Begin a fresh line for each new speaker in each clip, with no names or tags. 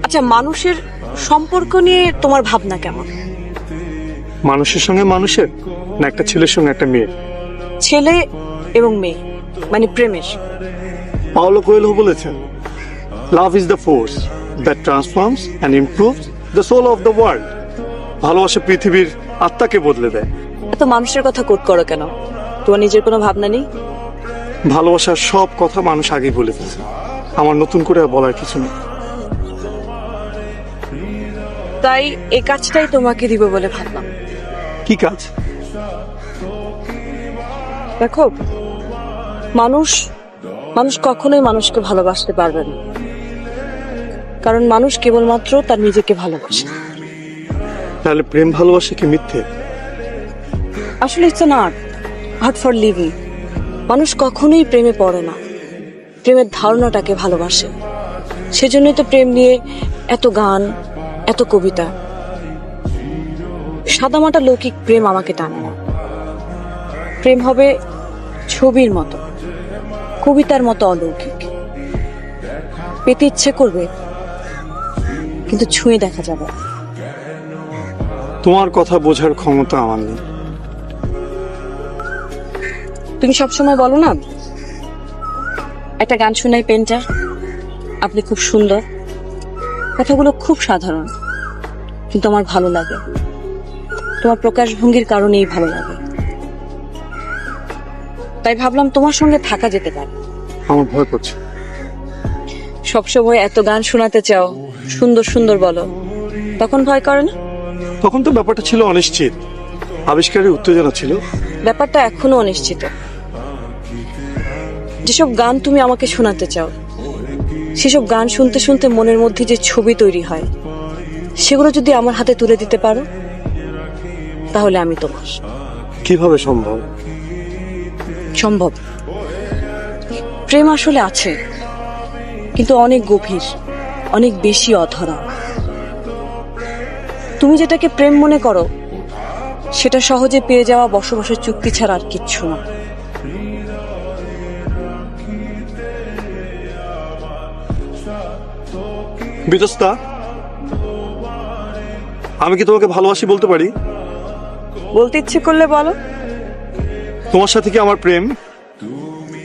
আচ্ছা, মানুষের সম্পর্ক নিয়ে তোমার ভাবনা কেমন?
মানুষের সঙ্গে মানুষের, না একটা ছেলের সঙ্গে একটা মেয়ে?
ছেলে এবং মেয়ে, মানে প্রেমের।
পাওলো কোয়েলহো বলেছেন, love is the force that transforms and improves the soul of the world. ভালোবাসা পৃথিবীর আত্মাকে বদলে দেয়।
এত মানুষের কথা কোট করো কেন? তোমার নিজের কোনো ভাবনা নেই?
ভালোবাসার সব কথা মানুষ আগেই বলে ফেলছে, আমার নতুন করে আর বলার কিছু নেই।
তাই এই কাজটাই তোমাকে দিব বলে ভাবলাম।
কি কাজ?
দেখো, মানুষ মানুষ কখনোই মানুষকে ভালোবাসতে পারবে না, কারণ মানুষ কেবলমাত্র তার নিজেকে ভালোবাসে।
তাহলে প্রেম ভালোবাসা কি মিথ্যে?
আসলে it's an art for living. মানুষ কখনোই প্রেমে পড়ে না, প্রেমের ধারণাটাকে ভালোবাসে। সেজন্যই তো প্রেম নিয়ে এত গান, এত কবিতা। সাদামাটা লৌকিক প্রেম আমাকে টানে না। প্রেম হবে ছবির মতো, কবিতার মতো অলৌকিক। পেতে ইচ্ছে করবে, কিন্তু ছুঁয়ে দেখা যাবে।
তোমার কথা বোঝার ক্ষমতা আমার নেই।
তুমি সবসময় বলো না, একটা গান শোনাই পেন্টার, আপনি খুব সুন্দর। কথাগুলো খুব সাধারণ, কিন্তু আমার ভালো লাগে। তোমার প্রকাশভঙ্গির কারণেই ভালো লাগে। তাই ভাবলাম তোমার সঙ্গে থাকা যেতে পারে।
আমার ভয় করছে।
সবসময় এত গান শোনাতে চাও, সুন্দর সুন্দর বলো, তখন ভয় করে না?
তখন তো ব্যাপারটা ছিল অনিশ্চিত, আবিষ্কারের উত্তেজনা ছিল।
ব্যাপারটা এখনো অনিশ্চিত। যেসব গান তুমি আমাকে শোনাতে চাও, সেসব গান শুনতে শুনতে মনের মধ্যে যে ছবি তৈরি হয়, সেগুলো যদি আমার হাতে তুলে দিতে পারো, তাহলে আমি তোমার।
কিভাবে সম্ভব?
সম্ভব। প্রেম আসলে আছে, কিন্তু অনেক গভীর, অনেক বেশি অধরা। তুমি যেটাকে প্রেম মনে করো, সেটা সহজে পেয়ে যাওয়া বসবাসের চুক্তি ছাড়া আর কিচ্ছু না।
বিতস্তা, আমি কি তোমাকে ভালোবাসি বলতে পারি?
বলতে ইচ্ছে করলে বলো।
তোমার সাথে কি আমার প্রেম?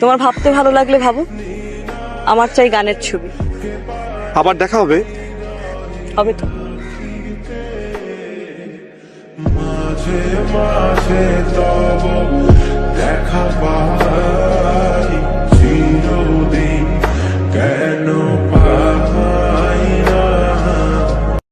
তোমার ভাবতে ভালো লাগলে ভাবো। আমার চাই গানের ছবি।
আবার দেখা হবে?
হবে তো।
মাঝে মাঝে তব দেখা পাই চিরদিন।